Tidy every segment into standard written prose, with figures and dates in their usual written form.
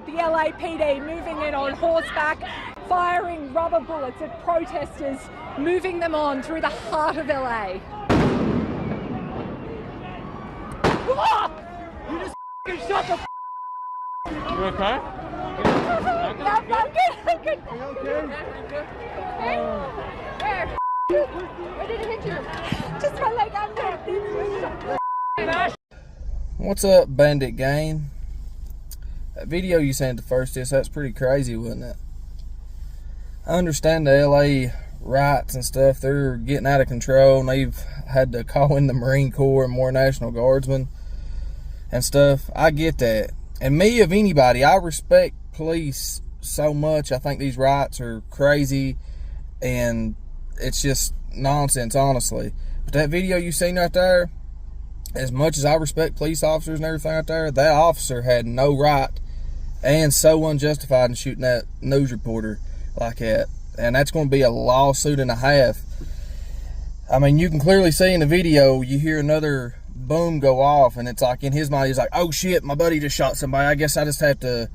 at the LAPD moving in on horseback, firing rubber bullets at protesters, moving them on through the heart of LA. Whoa! You just f***ing shot the You okay? I'm good. I'm good. Are you okay? Where? Where did it hit you? Just my leg. I'm good. What's up, Bandit Gang? That video you sent the first that's pretty crazy, wasn't it? I understand the LA riots and stuff, they're getting out of control, and they've had to call in the Marine Corps and more National Guardsmen and stuff. I get that. And me, of anybody, I respect police so much. I think these riots are crazy, and it's just nonsense, honestly. But that video you seen right there, as much as I respect police officers and everything out there, that officer had no right and so unjustified in shooting that news reporter like that. And that's going to be a lawsuit and a half. I mean, you can clearly see in the video, you hear another boom go off, and it's like in his mind, he's like, oh shit, my buddy just shot somebody. I guess I just have to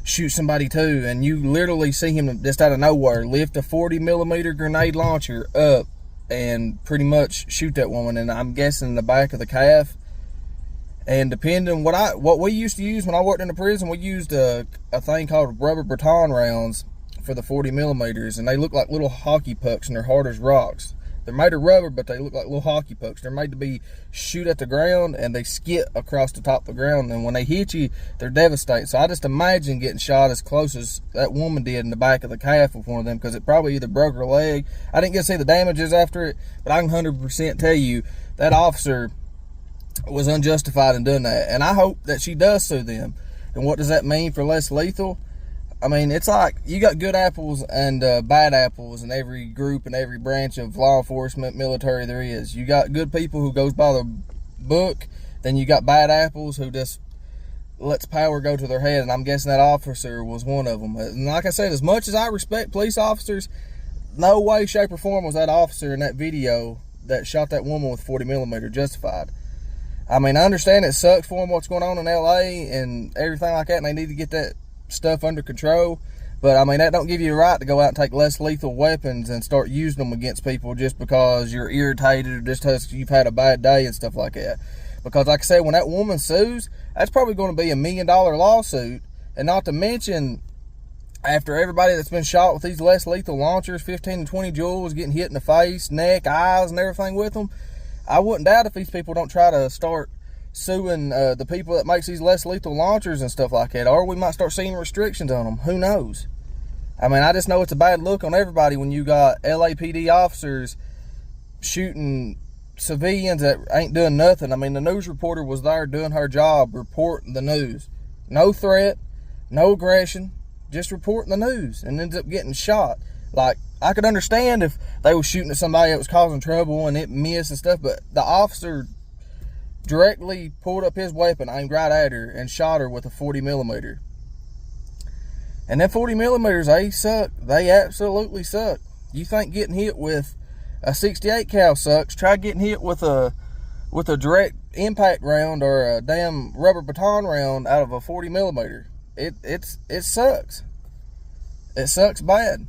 shoot somebody too. And you literally see him just out of nowhere lift a 40mm grenade launcher up and pretty much shoot that woman, and I'm guessing in the back of the calf. And depending on what we used to use when I worked in the prison, we used a thing called rubber baton rounds for the 40mm, and they look like little hockey pucks, and they're hard as rocks. They're made of rubber, but they look like little hockey pucks. They're made to be shoot at the ground, and they skid across the top of the ground, and when they hit you, they're devastating. So I just imagine getting shot as close as that woman did in the back of the calf with one of them, because it probably either broke her leg. I didn't get to see the damages after it, but I can 100% tell you that officer was unjustified in doing that, and I hope that she does sue them. And what does that mean for less lethal? I mean, it's like you got good apples and bad apples in every group and every branch of law enforcement, military there is. You got good people who goes by the book, then you got bad apples who just lets power go to their head, and I'm guessing that officer was one of them. And like I said, as much as I respect police officers, no way, shape, or form was that officer in that video that shot that woman with 40mm justified. I mean, I understand it sucks for them what's going on in LA and everything like that, and they need to get that stuff under control, but I mean, that don't give you a right to go out and take less lethal weapons and start using them against people just because you're irritated or just because you've had a bad day and stuff like that. Because like I said, when that woman sues, that's probably going to be $1 million lawsuit, and not to mention after everybody that's been shot with these less lethal launchers, 15 and 20 joules, getting hit in the face, neck, eyes, and everything with them, I wouldn't doubt if these people don't try to start suing the people that makes these less lethal launchers and stuff like that, or we might start seeing restrictions on them. Who knows? I mean, I just know it's a bad look on everybody when you got LAPD officers shooting civilians that ain't doing nothing. I mean, the news reporter was there doing her job, reporting the news. No threat, no aggression, just reporting the news, and ends up getting shot. Like, I could understand if they were shooting at somebody that was causing trouble and it missed and stuff, but the officer directly pulled up his weapon, aimed right at her, and shot her with a 40mm. And them 40mm, they suck. They absolutely suck. You think getting hit with a 68 cal sucks? Try getting hit with a direct impact round or a damn rubber baton round out of a 40mm. It sucks. It sucks bad.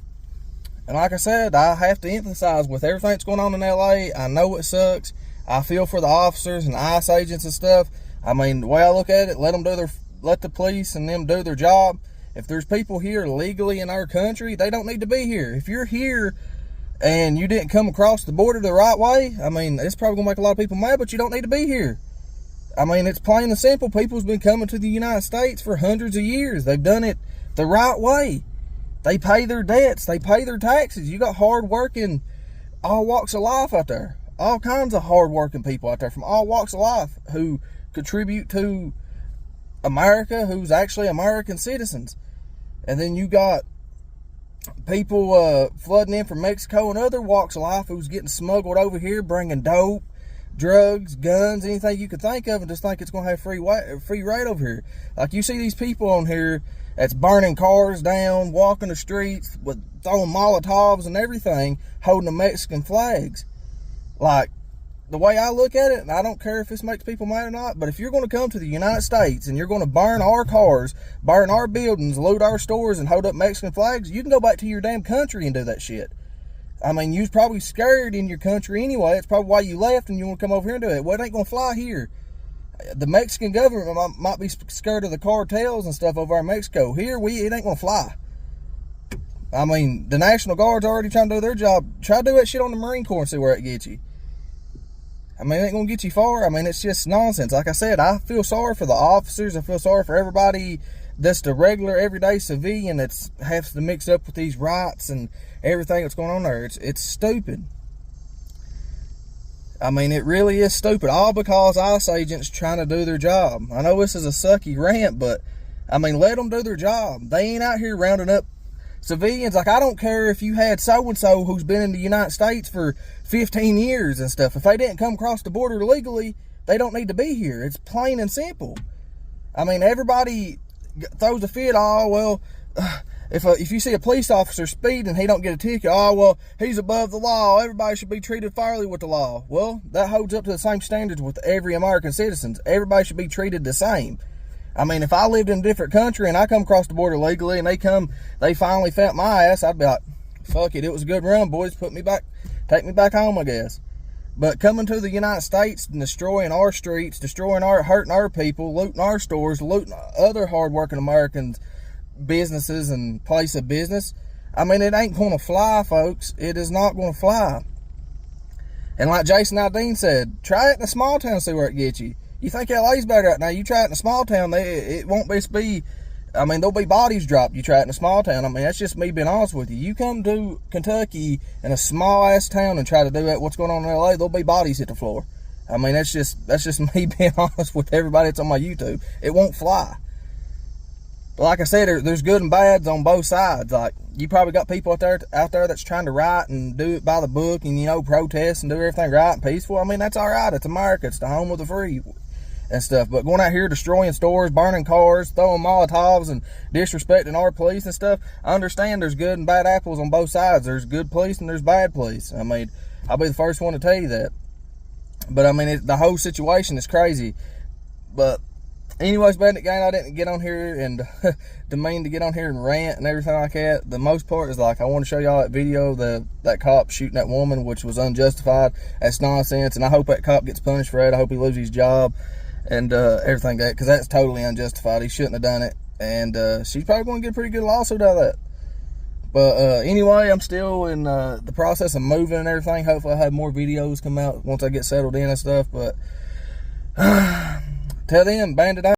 And like I said, I have to emphasize, with everything that's going on in LA, I know it sucks. I feel for the officers and ICE agents and stuff. I mean, the way I look at it, let the police and them do their job. If there's people here legally in our country, they don't need to be here. If you're here and you didn't come across the border the right way, I mean, it's probably gonna make a lot of people mad, but you don't need to be here. I mean, it's plain and simple. People's been coming to the United States for hundreds of years. They've done it the right way. They pay their debts. They pay their taxes. You got hard-working, all walks of life out there. All kinds of hard-working people out there from all walks of life who contribute to America, who's actually American citizens. And then you got people flooding in from Mexico and other walks of life who's getting smuggled over here, bringing dope, drugs, guns, anything you could think of, and just think it's going to have free ride over here. Like, you see these people on here that's burning cars down, walking the streets, with throwing Molotovs and everything, holding the Mexican flags. Like, the way I look at it, and I don't care if this makes people mad or not, but if you're going to come to the United States and you're going to burn our cars, burn our buildings, loot our stores, and hold up Mexican flags, you can go back to your damn country and do that shit. I mean, you was probably scared in your country anyway. It's probably why you left and you want to come over here and do it. Well, it ain't going to fly here. The Mexican government might be scared of the cartels and stuff over in Mexico. Here, it ain't going to fly. I mean, the National Guard's already trying to do their job. Try to do that shit on the Marine Corps and see where it gets you. I mean, it ain't going to get you far. I mean, it's just nonsense. Like I said, I feel sorry for the officers. I feel sorry for everybody that's the regular, everyday civilian that has to mix up with these riots and everything that's going on there. It's stupid. I mean, it really is stupid. All because ICE agents trying to do their job. I know this is a sucky rant, but, I mean, let them do their job. They ain't out here rounding up civilians. Like, I don't care if you had so-and-so who's been in the United States for 15 years and stuff. If they didn't come across the border legally, they don't need to be here. It's plain and simple. I mean, everybody throws a fit. Oh, well, if you see a police officer speeding, he don't get a ticket. Oh, well, he's above the law. Everybody should be treated fairly with the law. Well, that holds up to the same standards with every American citizen. Everybody should be treated the same. I mean, if I lived in a different country and I come across the border legally and they finally found my ass, I'd be like, fuck it, it was a good run, boys. Take me back home, I guess. But coming to the United States and destroying our streets, hurting our people, looting our stores, looting other hardworking Americans' businesses and place of business, I mean, it ain't going to fly, folks. It is not going to fly. And like Jason Aldean said, try it in a small town, see where it gets you. You think LA's better right now? You try it in a small town, it won't be. I mean, there'll be bodies dropped. You try it in a small town. I mean, that's just me being honest with you. You come to Kentucky in a small ass town and try to do that, what's going on in LA, there'll be bodies hit the floor. I mean, that's just me being honest with everybody that's on my YouTube. It won't fly. But like I said, there's good and bads on both sides. Like, you probably got people out there that's trying to riot and do it by the book and, you know, protest and do everything right and peaceful. I mean, that's all right. It's America. It's the home of the free and stuff. But going out here destroying stores, burning cars, throwing Molotovs and disrespecting our police and stuff, I understand there's good and bad apples on both sides. There's good police and there's bad police. I mean, I'll be the first one to tell you that. But I mean, the whole situation is crazy. But anyways, Bandit Gang, I didn't get on here and demean to get on here and rant and everything like that. The most part is, like, I want to show y'all that video, that cop shooting that woman, which was unjustified. That's nonsense, and I hope that cop gets punished for it. I hope he loses his job and everything, because that's totally unjustified. He shouldn't have done it, and she's probably going to get a pretty good lawsuit out of that. But anyway, I'm still in the process of moving and everything. Hopefully I have more videos come out once I get settled in and stuff. But till then, Bandit out.